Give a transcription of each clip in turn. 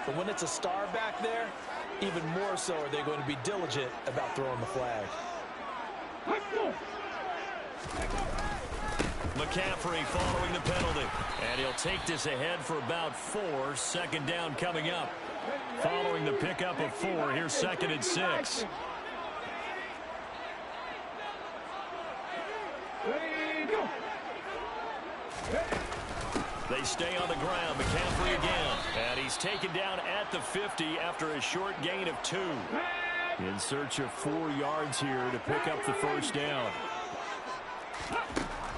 But when it's a star back there, even more so are they going to be diligent about throwing the flag. McCaffrey following the penalty. And he'll take this ahead for about 4. Second down coming up. Following the pickup of 4, here's 2nd and 6. They stay on the ground. McCaffrey again. And he's taken down at the 50 after a short gain of 2. In search of 4 yards here to pick up the first down.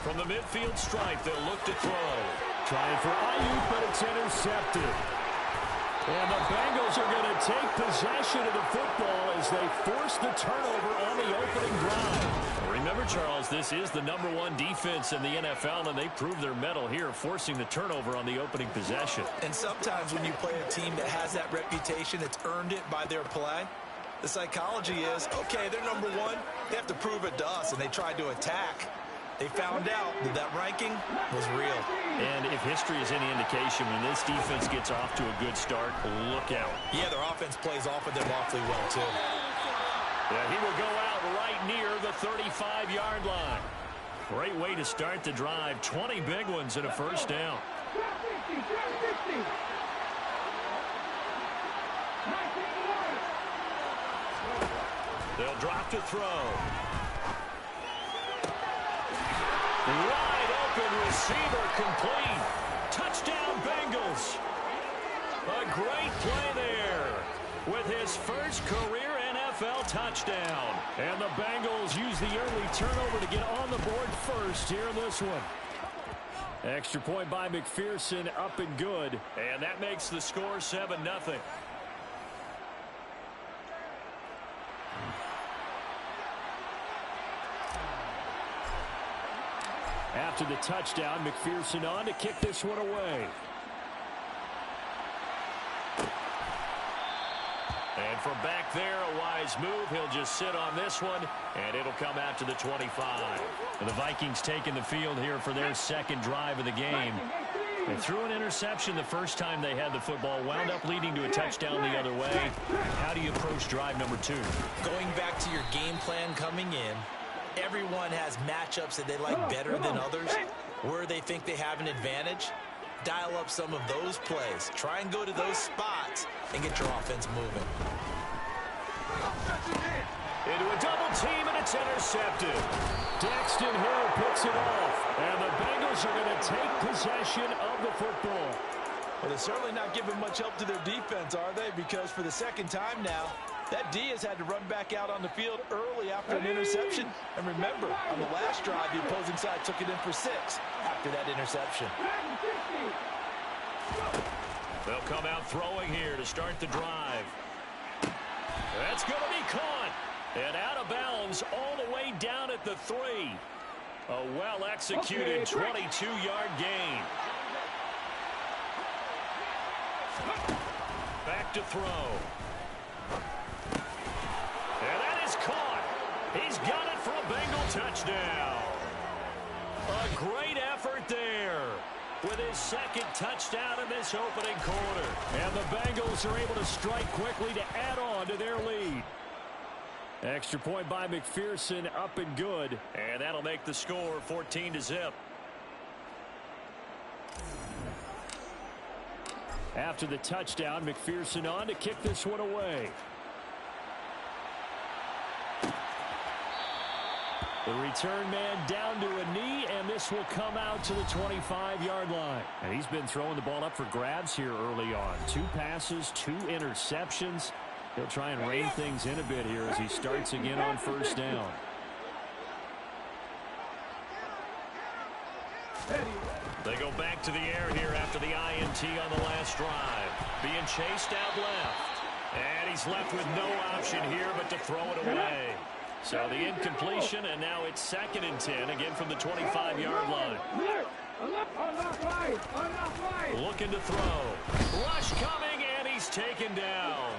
From the midfield stripe, they'll look to throw. Trying for Ayuk, but it's intercepted. And the Bengals are going to take possession of the football as they force the turnover on the opening drive. Remember, Charles, this is the #1 defense in the NFL, and they prove their mettle here, forcing the turnover on the opening possession. And sometimes when you play a team that has that reputation, it's earned it by their play. The psychology is, okay, they're #1. They have to prove it to us, and they tried to attack. They found out that that ranking was real. And if history is any indication, when this defense gets off to a good start, look out. Yeah, their offense plays off of them awfully well, too. Yeah, he will go out right near the 35-yard line. Great way to start the drive. 20 big ones and a first down. They'll drop to throw. Wide open receiver complete. Touchdown Bengals. A great play there with his first career NFL touchdown. And the Bengals use the early turnover to get on the board first here in this one. Extra point by McPherson, up and good. And that makes the score 7-0. After the touchdown, McPherson on to kick this one away. And from back there, a wise move. He'll just sit on this one, and it'll come out to the 25. And the Vikings taking the field here for their second drive of the game. They threw an interception the first time they had the football, wound up leading to a touchdown the other way. How do you approach drive number 2? Going back to your game plan coming in, everyone has matchups that they like better than others, where they think they have an advantage. Dial up some of those plays. Try and go to those spots and get your offense moving. Into a double team, and it's intercepted. Daxton Hill picks it off, and the Bengals are going to take possession of the football. Well, they're certainly not giving much help to their defense, are they? Because for the second time now, that D has had to run back out on the field early after an interception. And remember, on the last drive, the opposing side took it in for 6 after that interception. They'll come out throwing here to start the drive. That's going to be caught. And out of bounds all the way down at the 3. A well-executed 22-yard gain. Back to throw. And that is caught. He's got it for a Bengal touchdown. A great effort there with his second touchdown in this opening quarter. And the Bengals are able to strike quickly to add on to their lead. Extra point by McPherson, up and good. And that'll make the score 14-0. After the touchdown, McPherson on to kick this one away. The return man down to a knee, and this will come out to the 25-yard line. And he's been throwing the ball up for grabs here early on. 2 passes, 2 interceptions. He'll try and rein things in a bit here as he starts again on first down. They go back to the air here after the INT on the last drive. Being chased out left. And he's left with no option here but to throw it away. So the incompletion, and now it's 2nd and 10, again from the 25-yard line. Looking to throw. Rush coming, and he's taken down.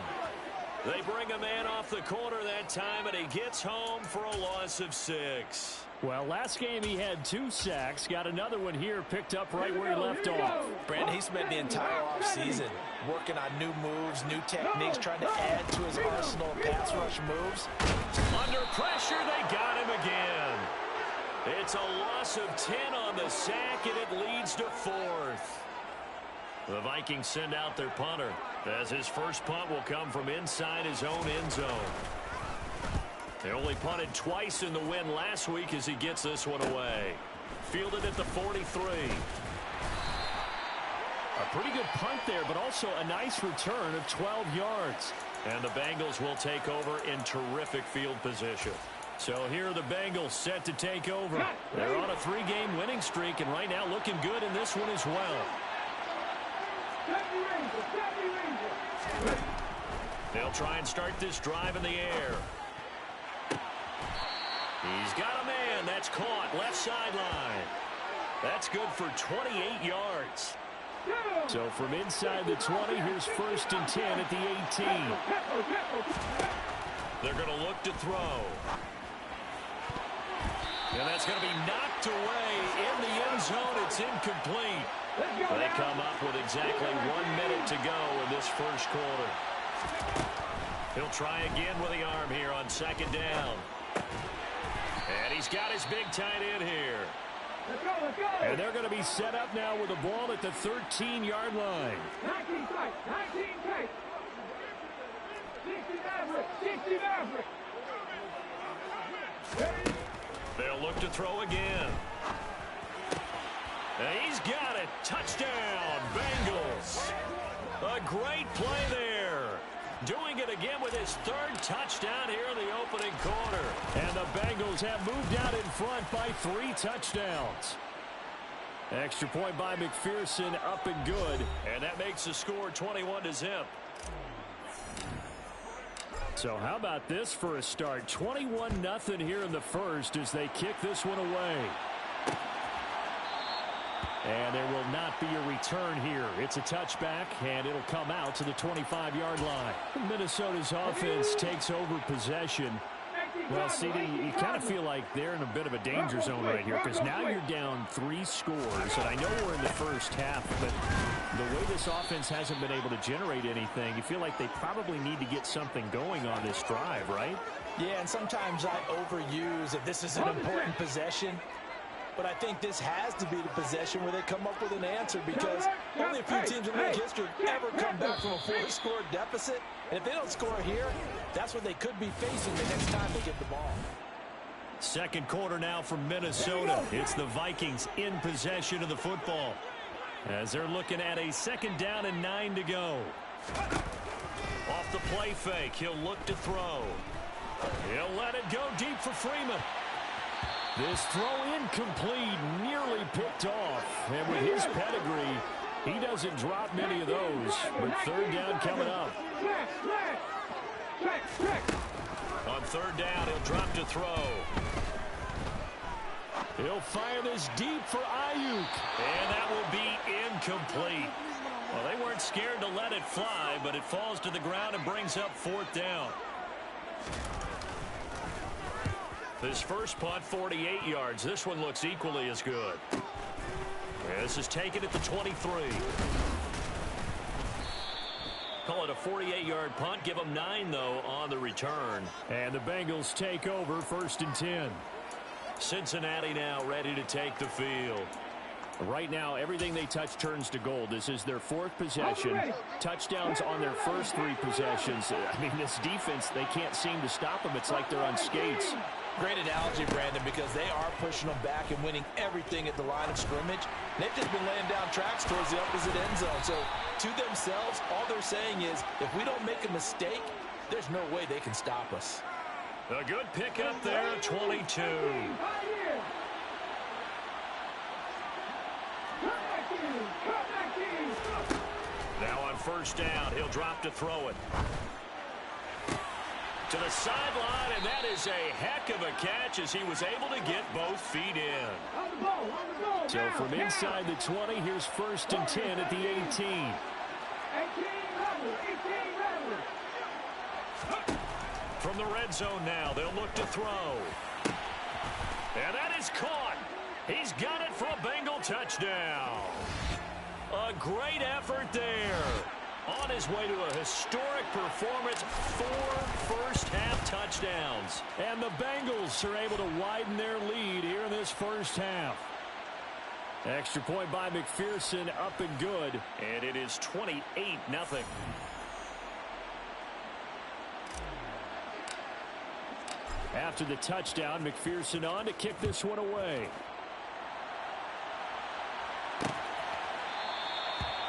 They bring a man off the corner that time, and he gets home for a loss of 6. Well, last game he had 2 sacks. Got another one here, picked up right where he left off. Brandon, he spent the entire offseason working on new moves, new techniques, trying to add to his arsenal of pass rush moves. Under pressure, they got him again. It's a loss of 10 on the sack, and it leads to 4th. The Vikings send out their punter, as his first punt will come from inside his own end zone. They only punted twice in the win last week as he gets this one away. Fielded at the 43. A pretty good punt there, but also a nice return of 12 yards. And the Bengals will take over in terrific field position. So here are the Bengals set to take over. They're on a 3-game winning streak, and right now looking good in this one as well. They'll try and start this drive in the air. He's got a man. That's caught left sideline. That's good for 28 yards. So from inside the 20, here's 1st and 10 at the 18. They're going to look to throw. And that's going to be knocked away in the end zone. It's incomplete. They come up with exactly 1 minute to go in this first quarter. He'll try again with the arm here on 2nd down. And he's got his big tight end here. Let's go. And they're going to be set up now with the ball at the 13-yard line. 19 tight, 19 tight. 60 Maverick, 60 Maverick. They'll look to throw again. And he's got it. Touchdown, Bengals. A great play there. Doing it again with his 3rd touchdown here in the opening quarter. And the Bengals have moved out in front by 3 touchdowns. Extra point by McPherson, up and good. And that makes the score 21-0. So how about this for a start? 21-0 here in the first as they kick this one away. And there will not be a return here. It's a touchback, and it'll come out to the 25-yard line. Minnesota's offense takes over possession. Well, CD, you kind of feel like they're in a bit of a danger zone right here because now you're down 3 scores. And I know we're in the first half, but the way this offense hasn't been able to generate anything, you feel like they probably need to get something going on this drive, right? Yeah, and sometimes I overuse if this is an important possession. But I think this has to be the possession where they come up with an answer because only a few teams in league history have ever come back from a 4-score deficit. And if they don't score here, that's what they could be facing the next time they get the ball. Second quarter now from Minnesota. It's the Vikings in possession of the football as they're looking at a 2nd down and 9 to go. Off the play fake, he'll look to throw. He'll let it go deep for Freeman. This throw incomplete, nearly picked off. And with his pedigree, he doesn't drop many of those. But 3rd down coming up. On 3rd down, he'll drop to throw. He'll fire this deep for Ayuk. And that will be incomplete. Well, they weren't scared to let it fly, but it falls to the ground and brings up 4th down. This first punt, 48 yards. This one looks equally as good. This is taken at the 23. Call it a 48-yard punt. Give them 9, though, on the return. And the Bengals take over 1st and 10. Cincinnati now ready to take the field. Right now, everything they touch turns to gold. This is their 4th possession. Touchdowns on their first 3 possessions. I mean, this defense, they can't seem to stop them. It's like they're on skates. Great analogy, Brandon, because they are pushing them back and winning everything at the line of scrimmage. They've just been laying down tracks towards the opposite end zone. So, to themselves, all they're saying is, if we don't make a mistake, there's no way they can stop us. A good pickup there, 22. Now on 1st down, he'll drop to throw it. To the sideline, and that is a heck of a catch as he was able to get both feet in. So from inside the 20, here's 1st and 10 at the 18. From the red zone now, they'll look to throw. And that is caught. He's got it for a Bengal touchdown. A great effort there. On his way to a historic performance, 4 first-half touchdowns. And the Bengals are able to widen their lead here in this first half. Extra point by McPherson, up and good. And it is 28-0. After the touchdown, McPherson on to kick this one away.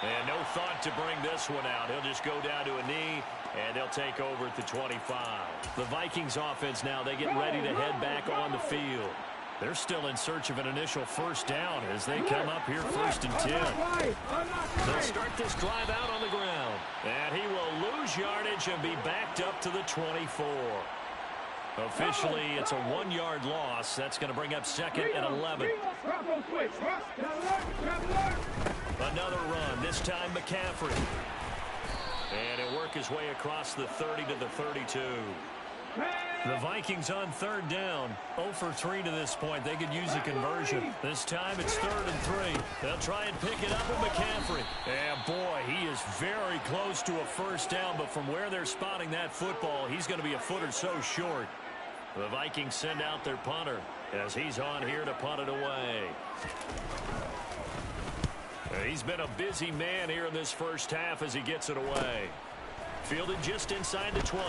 And no thought to bring this one out. He'll just go down to a knee, and they'll take over at the 25. The Vikings offense now, they get ready to head back on the field. They're still in search of an initial first down as they come up here first and 10. They'll start this drive out on the ground. And he will lose yardage and be backed up to the 24. Officially, it's a 1-yard loss. That's going to bring up second and 11. Another run, this time McCaffrey. And he'll work his way across the 30 to the 32. The Vikings on third down. 0 for 3 to this point. They could use a conversion. This time it's 3rd and 3. They'll try and pick it up with McCaffrey. And boy, he is very close to a first down, but from where they're spotting that football, he's going to be a foot or so short. The Vikings send out their punter as he's on here to punt it away. He's been a busy man here in this first half as he gets it away. Fielded just inside the 20.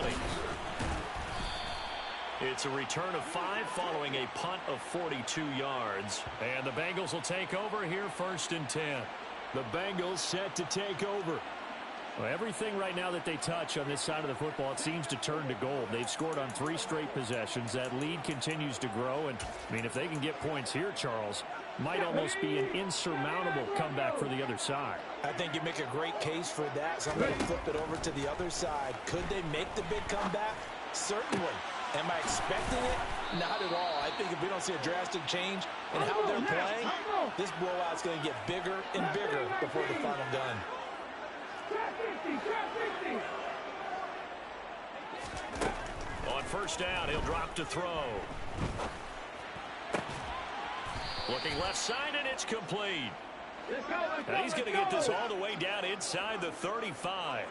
It's a return of 5 following a punt of 42 yards. And the Bengals will take over here first and 10. The Bengals set to take over. Well, everything right now that they touch on this side of the football, it seems to turn to gold. They've scored on 3 straight possessions. That lead continues to grow. And, I mean, if they can get points here, Charles, might almost be an insurmountable comeback for the other side. I think you make a great case for that, so I'm going to flip it over to the other side. Could they make the big comeback? Certainly. Am I expecting it? Not at all. I think if we don't see a drastic change in how they're playing, this blowout's going to get bigger and bigger before the final gun. On first down, he'll drop to throw. Looking left side, and it's complete. And he's going to get this all the way down inside the 35.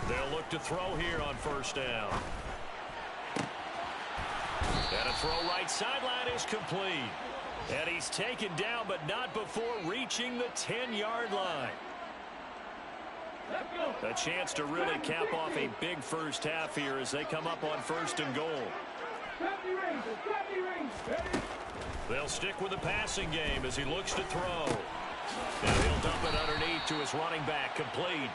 They'll look to throw here on first down. And a throw right sideline is complete. And he's taken down, but not before reaching the 10-yard line. A chance to really cap off a big first half here as they come up on first and goal. They'll stick with the passing game as he looks to throw. Now he'll dump it underneath to his running back, complete.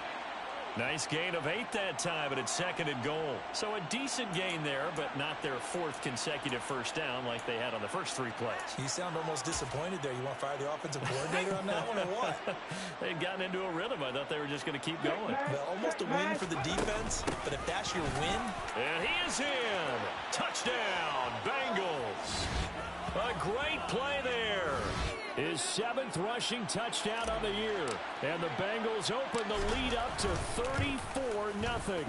Nice gain of 8 that time, and it's 2nd and goal. So a decent gain there, but not their 4th consecutive first down like they had on the first 3 plays. You sound almost disappointed there. You want to fire the offensive coordinator on that one or what? They'd gotten into a rhythm. I thought they were just going to keep going. Well, almost a win for the defense, but if that's your win. And he is in. Touchdown, Bengals. A great play there. His 7th rushing touchdown on the year. And the Bengals open the lead up to 34-0.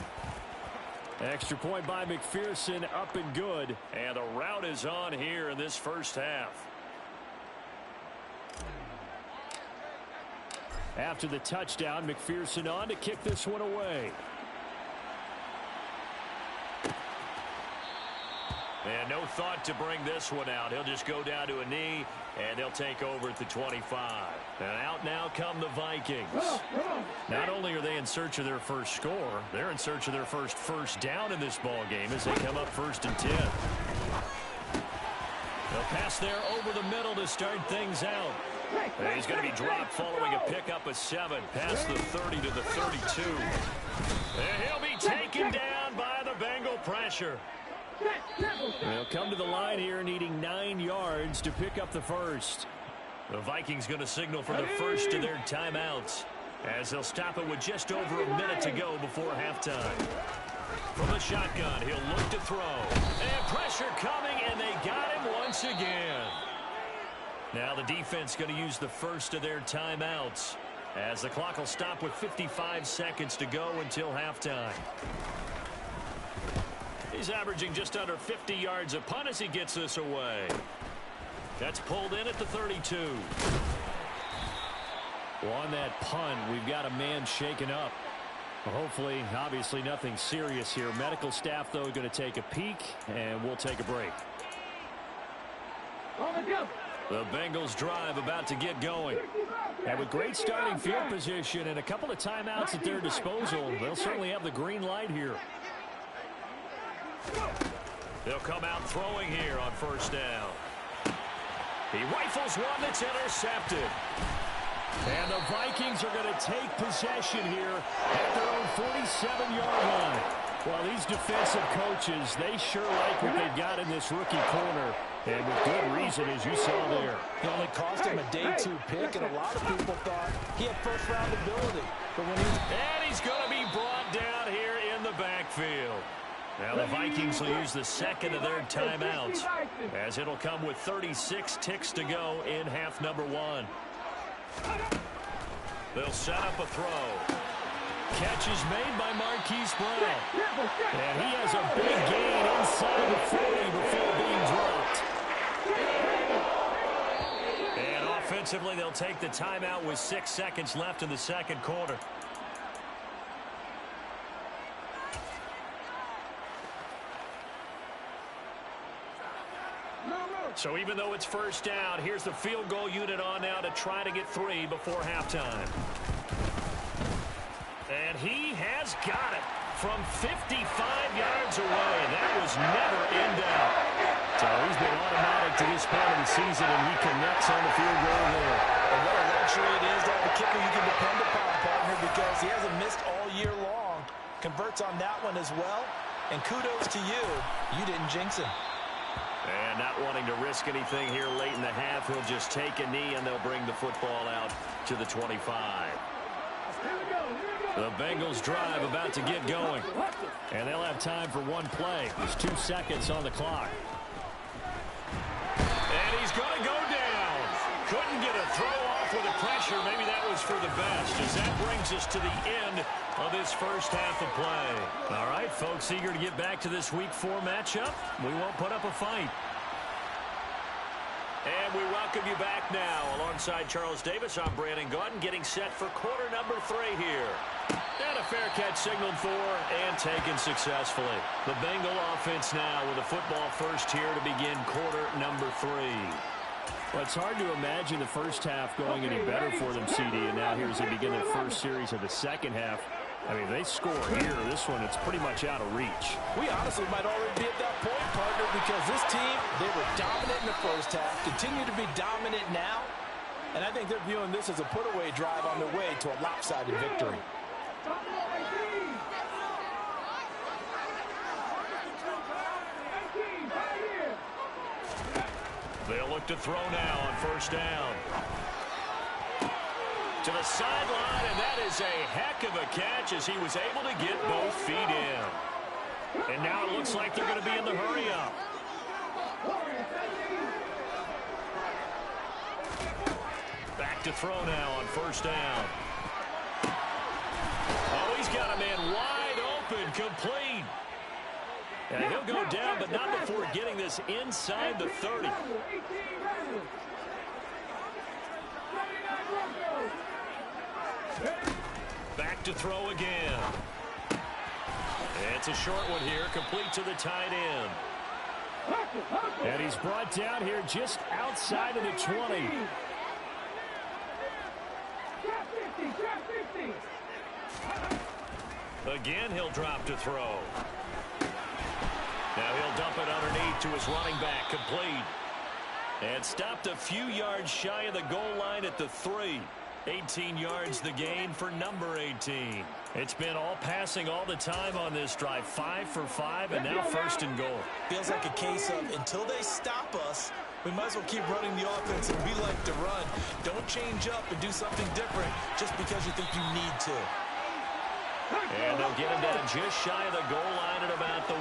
Extra point by McPherson, up and good. And the rout is on here in this first half. After the touchdown, McPherson on to kick this one away. And no thought to bring this one out. He'll just go down to a knee, and they'll take over at the 25. And out now come the Vikings. Not only are they in search of their first score, they're in search of their first down in this ball game as they come up first and 10. They'll pass there over the middle to start things out. And he's going to be dropped following a pickup of 7 past the 30 to the 32. And he'll be taken down by the Bengal pressure. They'll come to the line here needing 9 yards to pick up the first. The Vikings going to signal for the first of their timeouts as they'll stop it with just over a minute to go before halftime. From the shotgun, he'll look to throw. And pressure coming, and they got him once again. Now the defense going to use the first of their timeouts. as the clock will stop with 55 seconds to go until halftime. He's averaging just under 50 yards a punt as he gets this away. That's pulled in at the 32. Well, on that punt, we've got a man shaken up. Well, hopefully, obviously nothing serious here. Medical staff, though, going to take a peek, and we'll take a break. The Bengals drive about to get going. And with great starting field position and a couple of timeouts at their disposal, they'll certainly have the green light here. They'll come out throwing here on first down. He rifles one that's intercepted. And the Vikings are going to take possession here at their own 47-yard line. Well, these defensive coaches, they sure like what they've got in this rookie corner. And with good reason, as you saw there. It only cost him a day 2 pick, and a lot of people thought he had first-round ability. But when and he's going to be brought down here in the backfield. Now the Vikings will use the second of their timeouts, as it'll come with 36 ticks to go in half number 1. They'll set up a throw. Catch is made by Marquise Brown. And he has a big gain inside the 40 before being dropped. And offensively, they'll take the timeout with 6 seconds left in the second quarter. So even though it's first down, here's the field goal unit on now to try to get 3 before halftime. And he has got it from 55 yards away. That was never in doubt. So he's been automatic to this point of the season, and he connects on the field goal there. And what a luxury it is to have a kicker you can depend upon, partner, because he hasn't missed all year long. Converts on that one as well. And kudos to you. You didn't jinx him. And not wanting to risk anything here late in the half, he'll just take a knee, and they'll bring the football out to the 25. The Bengals drive about to get going. And they'll have time for one play. There's 2 seconds on the clock. And he's going to go down. Couldn't get a throw off with the pressure. Maybe that was for the best, as that brings us to the end of this first half of play. All right, folks, eager to get back to this Week 4 matchup. We won't put up a fight. And we welcome you back now. Alongside Charles Davis, I'm Brandon Gaudin, getting set for quarter number 3 here. And a fair catch signaled for and taken successfully. The Bengal offense now with a football first here to begin quarter number 3. Well, it's hard to imagine the first half going any better for them, CD, and now here as they begin their first series of the second half. I mean, they score here. This one, it's pretty much out of reach. We honestly might already be at that point, partner, because this team, they were dominant in the first half, continue to be dominant now, and I think they're viewing this as a put-away drive on their way to a lopsided victory. They'll look to throw now on first down. To the sideline, and that is a heck of a catch as he was able to get both feet in. And now it looks like they're going to be in the hurry-up. Back to throw now on first down. Oh, he's got a man wide open, complete. And he'll go down, but not before getting this inside the 30. Back to throw again. It's a short one here, complete to the tight end. And he's brought down here just outside of the 20. Again, he'll drop to throw. Now he'll dump it underneath to his running back, complete. And stopped a few yards shy of the goal line at the 3. 18 yards the gain for number 18. It's been all passing all the time on this drive. 5 for 5, and now first and goal. Feels like a case of until they stop us, we might as well keep running the offense and we like to run. Don't change up and do something different just because you think you need to. And they'll get him down just shy of the goal line at about the 1.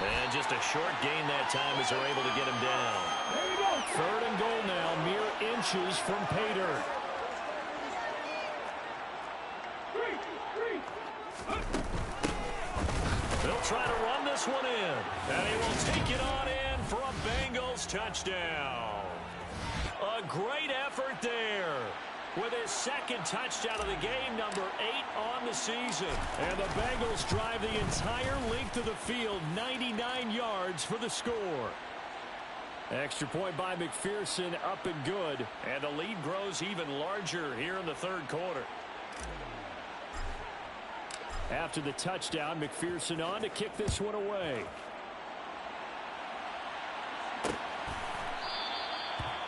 And just a short gain that time as they're able to get him down. Third and goal now, mere inches from pay dirt. They'll try to run this one in. And he will take it on in for a Bengals touchdown. A great effort there. With his second touchdown of the game, number 8 on the season. And the Bengals drive the entire length of the field, 99 yards for the score. Extra point by McPherson, up and good. And the lead grows even larger here in the third quarter. After the touchdown, McPherson on to kick this one away.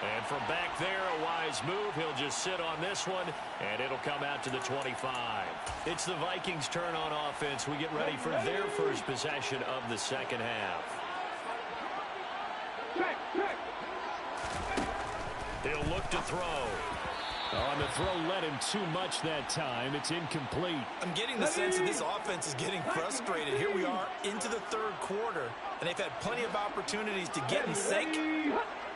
And from back there, a wise move. He'll just sit on this one, and it'll come out to the 25. It's the Vikings' turn on offense. We get ready for their first possession of the second half. He'll look to throw. On the throw led him too much that time. It's incomplete. I'm getting the sense that this offense is getting frustrated. Here we are into the third quarter, and they've had plenty of opportunities to get in sync.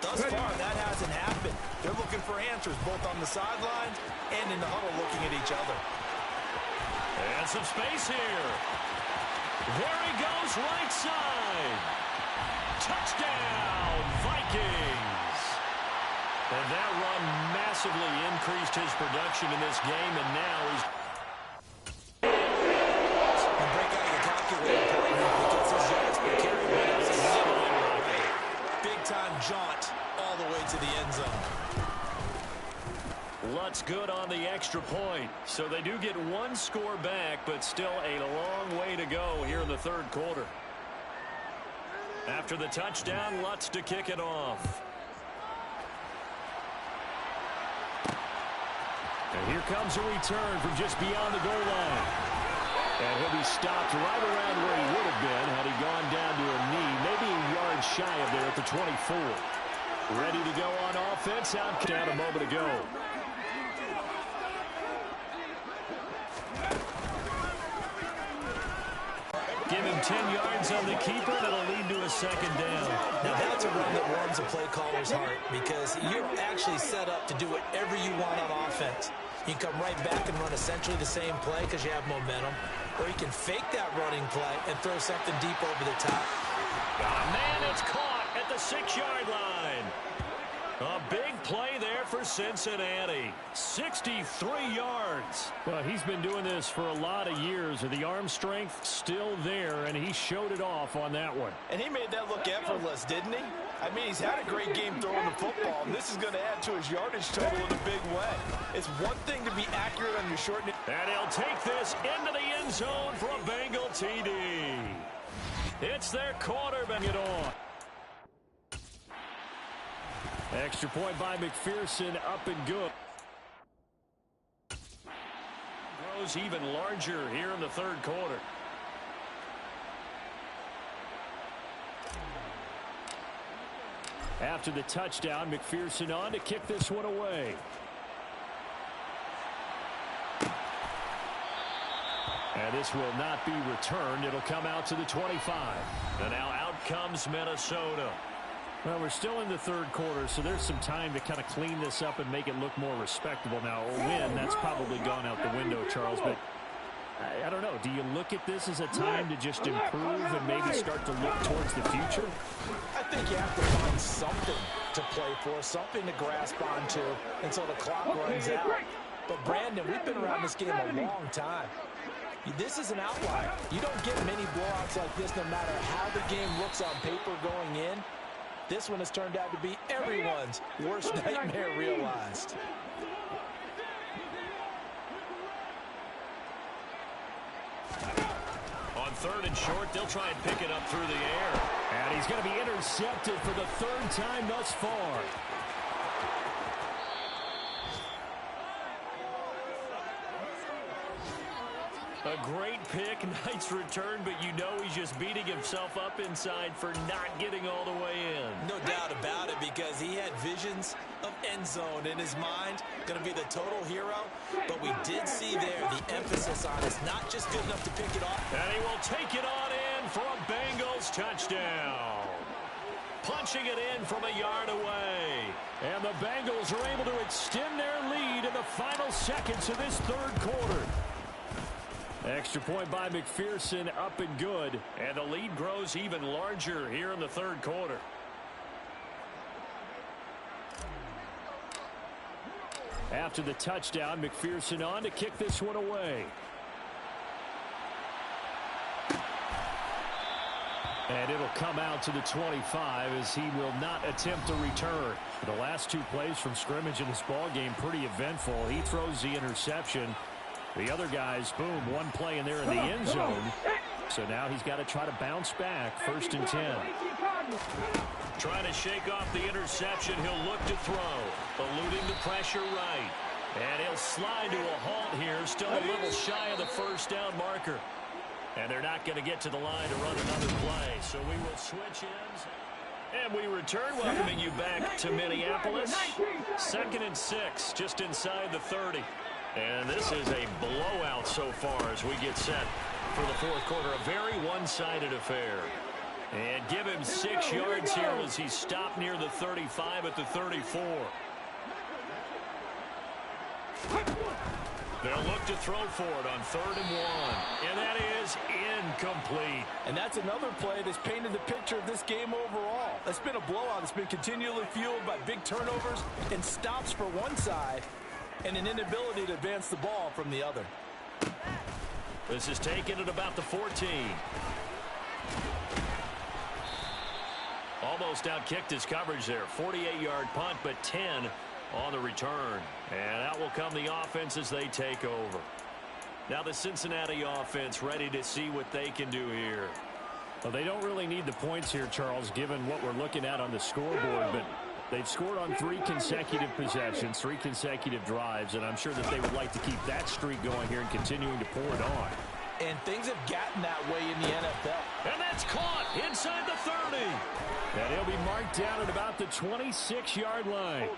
Thus far, that hasn't happened. They're looking for answers both on the sidelines and in the huddle looking at each other. And some space here. There he goes, right side. Touchdown, Vikings. And that run massively increased his production in this game, and now he's... And break out your calculator, partner, because his yards per carry went up significantly. Big-time jaunt all the way to the end zone. Lutz good on the extra point. So they do get one score back, but still a long way to go here in the third quarter. After the touchdown, Lutz to kick it off. And here comes a return from just beyond the goal line. And he'll be stopped right around where he would have been had he gone down to a knee, maybe a yard shy of there at the 24. Ready to go on offense. Out down a moment ago. Give him 10 yards on the keeper. That'll lead to a second down. Now that's a run that warms a play caller's heart because you're actually set up to do whatever you want on offense. You can come right back and run essentially the same play because you have momentum, or you can fake that running play and throw something deep over the top. Oh, man, it's caught at the 6-yard line. A big play there for Cincinnati. 63 yards. Well, he's been doing this for a lot of years, and the arm strength still there, and he showed it off on that one. And he made that look effortless, didn't he? I mean, he's had a great game throwing the football, and this is going to add to his yardage total in a big way. It's one thing to be accurate on your short... And he'll take this into the end zone for a Bengal TD. It's their quarterback it on. Extra point by McPherson, up and good. Grows even larger here in the third quarter. After the touchdown, McPherson on to kick this one away. And this will not be returned. It'll come out to the 25. And now out comes Minnesota. Well, we're still in the third quarter, so there's some time to kind of clean this up and make it look more respectable. Now, a win, that's probably gone out the window, Charles, but I don't know. Do you look at this as a time to just improve and maybe start to look towards the future? I think you have to find something to play for, something to grasp onto until the clock runs out. But, Brandon, we've been around this game a long time. This is an outlier. You don't get many blowouts like this no matter how the game looks on paper going in. This one has turned out to be everyone's worst nightmare realized. On third and short, they'll try and pick it up through the air. And he's going to be intercepted for the third time thus far. A great pick, nice return, but you know he's just beating himself up inside for not getting all the way in. No doubt about it, because he had visions of end zone in his mind. Going to be the total hero, but we did see there the emphasis on it's not just good enough to pick it off. And he will take it on in in for a Bengals touchdown. Punching it in from a yard away. And the Bengals are able to extend their lead in the final seconds of this third quarter. Extra point by McPherson, up and good. And the lead grows even larger here in the third quarter. After the touchdown, McPherson on to kick this one away. And it'll come out to the 25 as he will not attempt a return. The last two plays from scrimmage in this ball game pretty eventful. He throws the interception. The other guys, boom, one play in there in the end zone. So now he's got to try to bounce back. 1st and 10. Trying to shake off the interception. He'll look to throw. Eluding the pressure right. And he'll slide to a halt here. Still a little shy of the first down marker. And they're not going to get to the line to run another play. So we will switch ends. And we return, welcoming you back to Minneapolis. 2nd and 6, just inside the 30. And this is a blowout so far as we get set for the fourth quarter. A very one-sided affair. And give him 6 yards here as he stopped near the 35 at the 34. They'll look to throw for it on 3rd and 1. And that is incomplete. And that's another play that's painted the picture of this game overall. It's been a blowout. It's been continually fueled by big turnovers and stops for one side and an inability to advance the ball from the other. This is taken at about the 14. Almost outkicked his coverage there. 48-yard punt, but 10 on the return. And out will come the offense as they take over. Now the Cincinnati offense ready to see what they can do here. Well, they don't really need the points here, Charles, given what we're looking at on the scoreboard. But they've scored on 3 consecutive possessions, 3 consecutive drives, and I'm sure that they would like to keep that streak going here and continuing to pour it on. And things have gotten that way in the NFL. And that's caught inside the 30. And he'll be marked down at about the 26-yard line.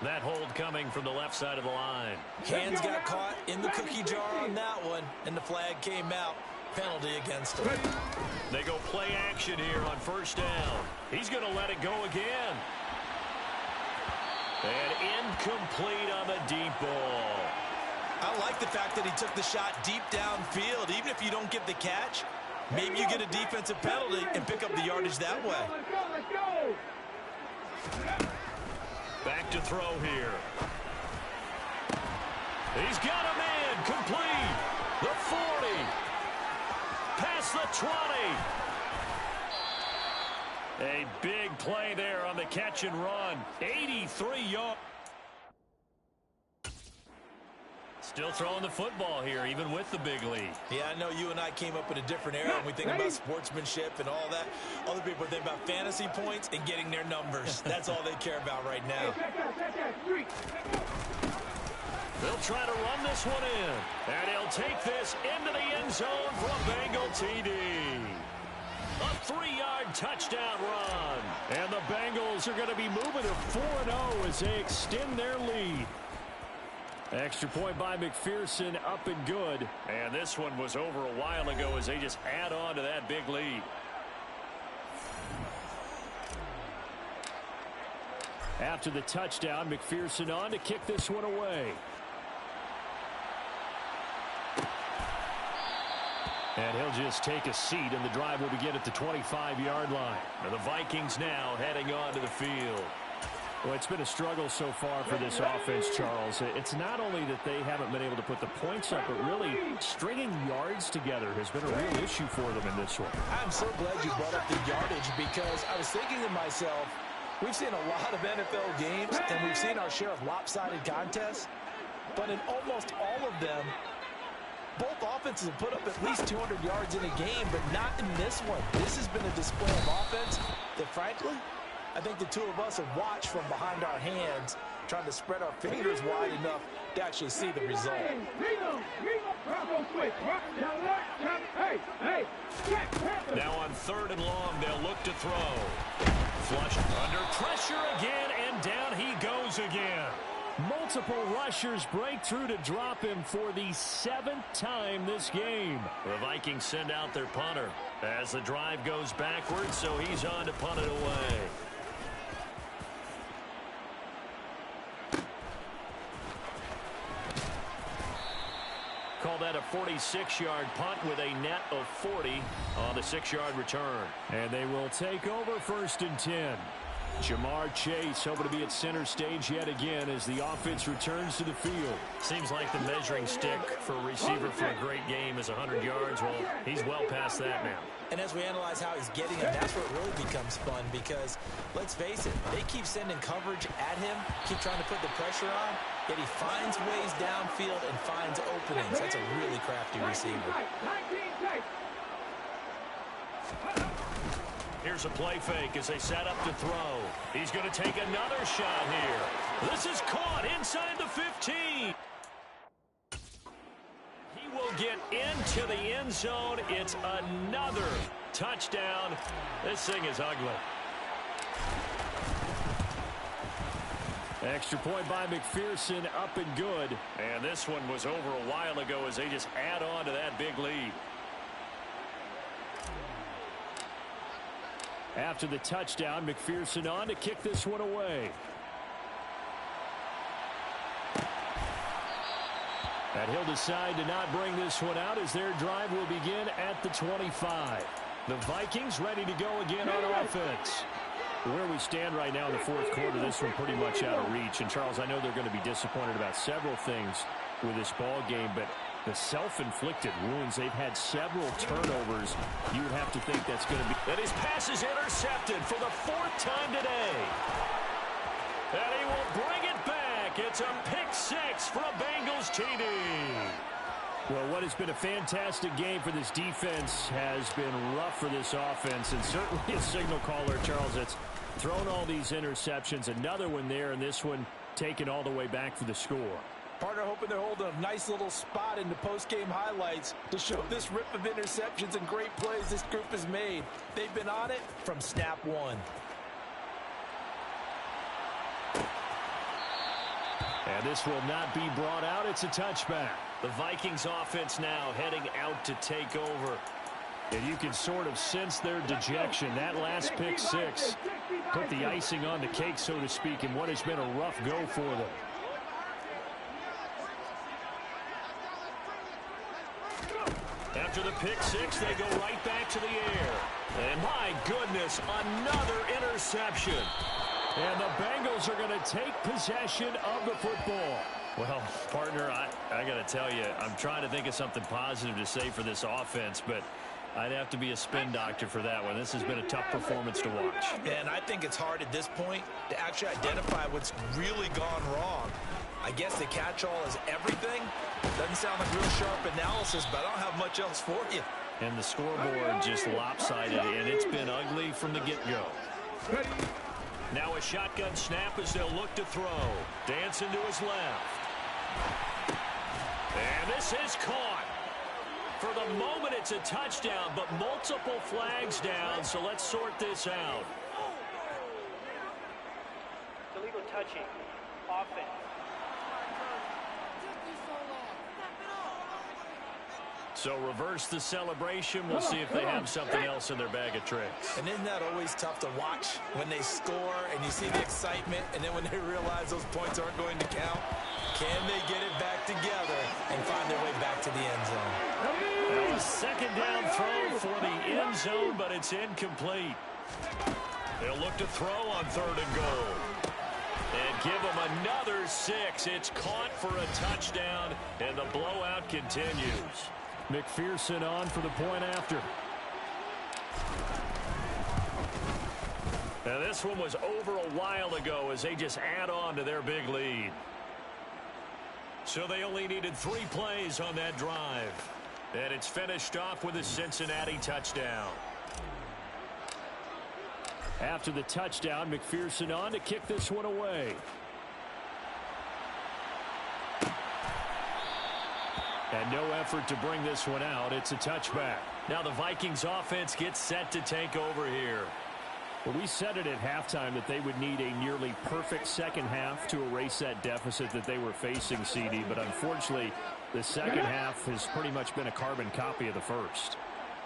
That hold coming from the left side of the line. Hands got caught in the cookie jar on that one, and the flag came out. Penalty against him. They go play action here on 1st down. He's going to let it go again. And incomplete on the deep ball. I like the fact that he took the shot deep downfield. Even if you don't get the catch, maybe you get a defensive penalty and pick up the yardage that way. Back to throw here. He's got a man complete. The 40. Past the 20. A big play there on the catch and run. 83 yards. Still throwing the football here, even with the big lead. Yeah, I know you and I came up in a different era when we think about sportsmanship and all that. Other people think about fantasy points and getting their numbers. That's all they care about right now. They'll try to run this one in. And he'll take this into the end zone for a Bengal TD. A 3-yard touchdown run. And the Bengals are going to be moving to 4-0 as they extend their lead. Extra point by McPherson, up and good. And this one was over a while ago as they just add on to that big lead. After the touchdown, McPherson on to kick this one away. And he'll just take a seat, and the drive will begin at the 25-yard line. And the Vikings now heading onto the field. Well, it's been a struggle so far for this offense, Charles. It's not only that they haven't been able to put the points up, but really stringing yards together has been a real issue for them in this one. I'm so glad you brought up the yardage because I was thinking to myself, we've seen a lot of NFL games, and we've seen our share of lopsided contests, but in almost all of them, both offenses have put up at least 200 yards in a game, but not in this one. This has been a display of offense that, frankly, I think the two of us have watched from behind our hands, trying to spread our fingers wide enough to actually see the result. Now on 3rd and long, they'll look to throw. Flushed under pressure again, and down he goes again. Multiple rushers break through to drop him for the 7th time this game. The Vikings send out their punter as the drive goes backwards, so he's on to punt it away. Call that a 46-yard punt with a net of 40 on the 6-yard return. And they will take over 1st and 10. Jamar Chase hoping to be at center stage yet again as the offense returns to the field. Seems like the measuring stick for a receiver for a great game is 100 yards. Well, he's well past that now. And as we analyze how he's getting him, that's where it really becomes fun because, let's face it, they keep sending coverage at him, keep trying to put the pressure on, yet he finds ways downfield and finds openings. That's a really crafty receiver. Here's a play fake as they set up to throw. He's going to take another shot here. This is caught inside the 15. He will get into the end zone. It's another touchdown. This thing is ugly. Extra point by McPherson, up and good. And this one was over a while ago as they just add on to that big lead. After the touchdown, McPherson on to kick this one away. And he'll decide to not bring this one out as their drive will begin at the 25. The Vikings ready to go again on offense. Where we stand right now in the 4th quarter, this one pretty much out of reach. And, Charles, I know they're going to be disappointed about several things with this ball game, but the self-inflicted wounds, they've had several turnovers. You would have to think that's going to be. And his pass is intercepted for the 4th time today. And he will bring it back. It's a pick 6 for a Bengals TD. Well, what has been a fantastic game for this defense has been rough for this offense, and certainly a signal caller, Charles, that's thrown all these interceptions. Another one there, and this one taken all the way back for the score. Partner hoping they're holding a nice little spot in the post-game highlights to show this rip of interceptions and great plays this group has made. They've been on it from snap one. And this will not be brought out. It's a touchback. The Vikings offense now heading out to take over. And you can sort of sense their dejection. That last pick 6 put the icing on the cake, so to speak, in what has been a rough go for them. After the pick 6, they go right back to the air. And my goodness, another interception. And the Bengals are going to take possession of the football. Well, partner, I got to tell you, I'm trying to think of something positive to say for this offense, but I'd have to be a spin doctor for that one. This has been a tough performance to watch. And I think it's hard at this point to actually identify what's really gone wrong. I guess the catch-all is everything. Doesn't sound like real sharp analysis, but I don't have much else for you. And the scoreboard just lopsided, and it's been ugly from the get-go. Now a shotgun snap as they'll look to throw. Dancing to his left. And this is caught. For the moment, it's a touchdown, but multiple flags down, so let's sort this out. Illegal touching. Offense. So reverse the celebration. We'll see if they have something else in their bag of tricks. And isn't that always tough to watch when they score and you see the excitement, and then when they realize those points aren't going to count? Can they get it back together and find their way back to the end zone? Well, a second down throw for the end zone, but it's incomplete. They'll look to throw on 3rd and goal. And give them another 6. It's caught for a touchdown, and the blowout continues. McPherson on for the point after. Now this one was over a while ago as they just add on to their big lead. So they only needed 3 plays on that drive. And it's finished off with a Cincinnati touchdown. After the touchdown, McPherson on to kick this one away. And no effort to bring this one out. It's a touchback. Now the Vikings offense gets set to take over here. Well, we said it at halftime that they would need a nearly perfect second half to erase that deficit that they were facing, CD. But unfortunately, the second half has pretty much been a carbon copy of the first.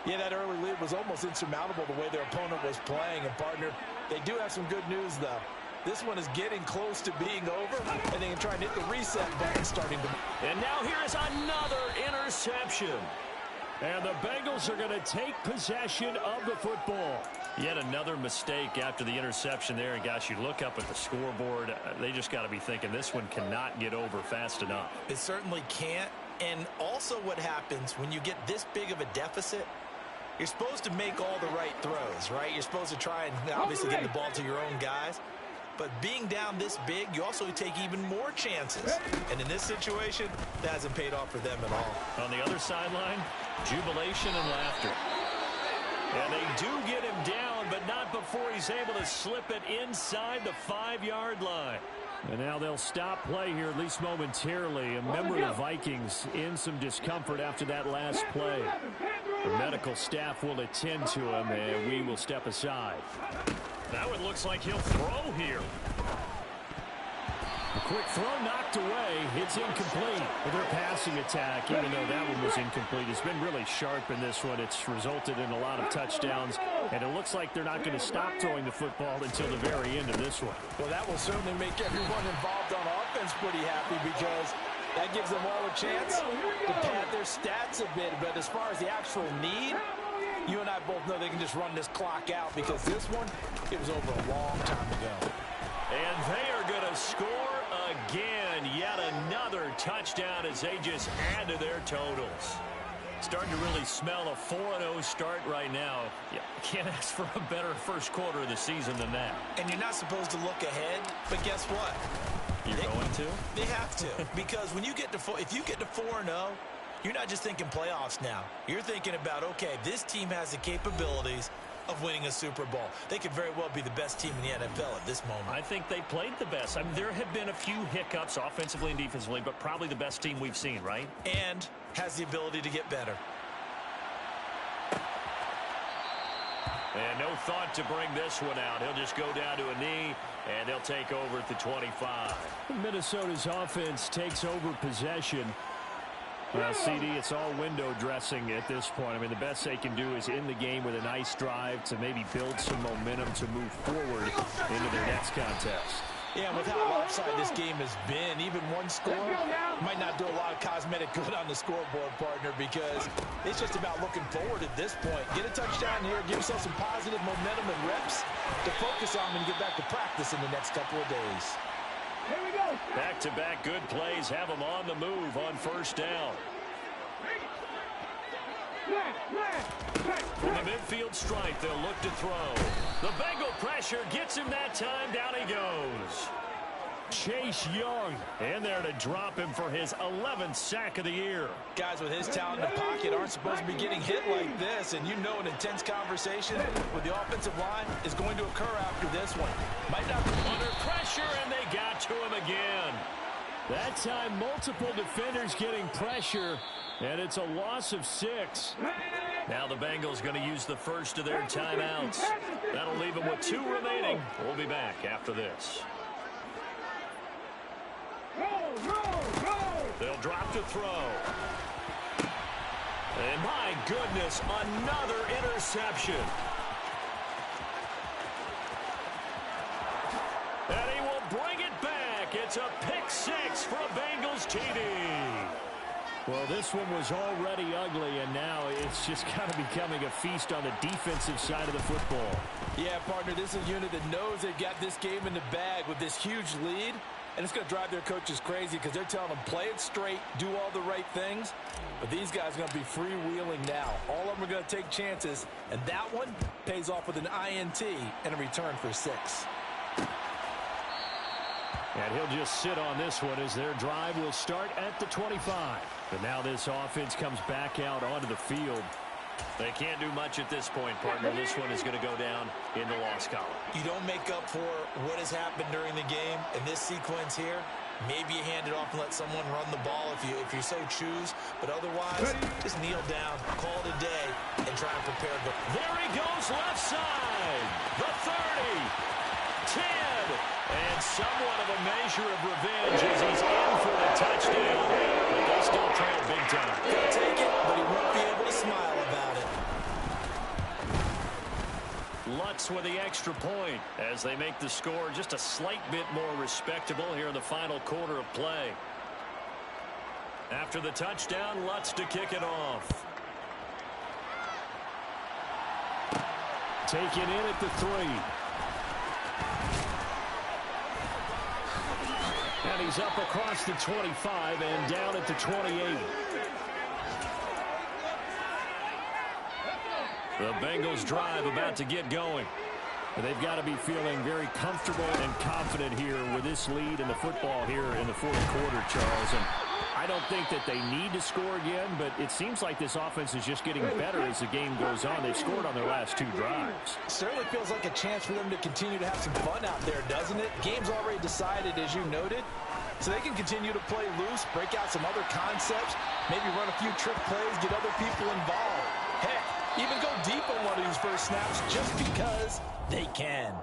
Yeah, that early lead was almost insurmountable the way their opponent was playing. And, partner, they do have some good news, though. This one is getting close to being over, and they can try and hit the reset button starting to... And now here is another interception. And the Bengals are going to take possession of the football. Yet another mistake after the interception there. And, gosh, you look up at the scoreboard, they just got to be thinking this one cannot get over fast enough. It certainly can't. And also what happens when you get this big of a deficit, you're supposed to make all the right throws, right? You're supposed to try and obviously get the ball to your own guys. But being down this big, you also take even more chances. And in this situation, that hasn't paid off for them at all. On the other sideline, jubilation and laughter. And they do get him down, but not before he's able to slip it inside the 5-yard line. And now they'll stop play here, at least momentarily. A member of the Vikings in some discomfort after that last play. The medical staff will attend to him, and we will step aside. That one looks like he'll throw here. A quick throw knocked away. It's incomplete. Well, their passing attack, even though that one was incomplete, has been really sharp in this one. It's resulted in a lot of touchdowns, and it looks like they're not going to stop throwing the football until the very end of this one. Well, that will certainly make everyone involved on offense pretty happy because that gives them all a chance to pad their stats a bit. But as far as the actual need, you and I both know they can just run this clock out because this one, it was over a long time ago. And they are going to score again. Yet another touchdown as they just add to their totals. Starting to really smell a 4-0 start right now. You can't ask for a better first quarter of the season than that. And you're not supposed to look ahead, but guess what? You're going to? They have to. Because when you get to if you get to 4-0, you're not just thinking playoffs now. You're thinking about, okay, this team has the capabilities of winning a Super Bowl. They could very well be the best team in the NFL at this moment. I think they played the best. I mean, there have been a few hiccups offensively and defensively, but probably the best team we've seen, right? And has the ability to get better. And no thought to bring this one out. He'll just go down to a knee, and they'll take over at the 25. Minnesota's offense takes over possession. Well, CD, it's all window dressing at this point. I mean, the best they can do is end the game with a nice drive to maybe build some momentum to move forward into their next contest. Yeah, and with how lopsided this game has been, even one score might not do a lot of cosmetic good on the scoreboard, partner, because it's just about looking forward at this point. Get a touchdown here, give yourself some positive momentum and reps to focus on when you get back to practice in the next couple of days. Here we go. Back-to-back good plays have them on the move on first down. From the midfield stripe, they'll look to throw. The Bengal pressure gets him that time. Down he goes. Chase Young in there to drop him for his 11th sack of the year. Guys with his talent in the pocket aren't supposed to be getting hit like this, and you know an intense conversation with the offensive line is going to occur after this one. Might not be under pressure, and they got to him again. That time, multiple defenders getting pressure, and it's a loss of 6. Now the Bengals going to use the first of their timeouts. That'll leave them with 2 remaining. We'll be back after this. They'll drop to throw. And my goodness, another interception. And he will bring it back. It's a pick 6 for a Bengals TD. Well, this one was already ugly, and now it's just kind of becoming a feast on the defensive side of the football. Yeah, partner, this is a unit that knows they've got this game in the bag with this huge lead. And it's going to drive their coaches crazy because they're telling them, play it straight, do all the right things. But these guys are going to be freewheeling now. All of them are going to take chances. And that one pays off with an INT and a return for 6. And he'll just sit on this one as their drive will start at the 25. But now this offense comes back out onto the field. They can't do much at this point, partner. This one is going to go down in the loss column. You don't make up for what has happened during the game in this sequence here Maybe you hand it off and let someone run the ball if you so choose. But otherwise, just kneel down, call it a day, and try and prepare. There he goes left side. The 30, 10, and somewhat of a measure of revenge as he's in for the touchdown. But they still trail big time. He'll take it, but he won't be able to smile about it. Lutz with the extra point as they make the score just a slight bit more respectable here in the final quarter of play. After the touchdown, Lutz to kick it off. Taken in at the 3. And he's up across the 25 and down at the 28. The Bengals drive about to get going. They've got to be feeling very comfortable and confident here with this lead in the football here in the fourth quarter, Charles. And I don't think that they need to score again, but it seems like this offense is just getting better as the game goes on. They've scored on their last 2 drives. Certainly feels like a chance for them to continue to have some fun out there, doesn't it? Game's already decided, as you noted. So they can continue to play loose, break out some other concepts, maybe run a few trick plays, get other people involved. Heck, even go deep on one of these first snaps just because they can.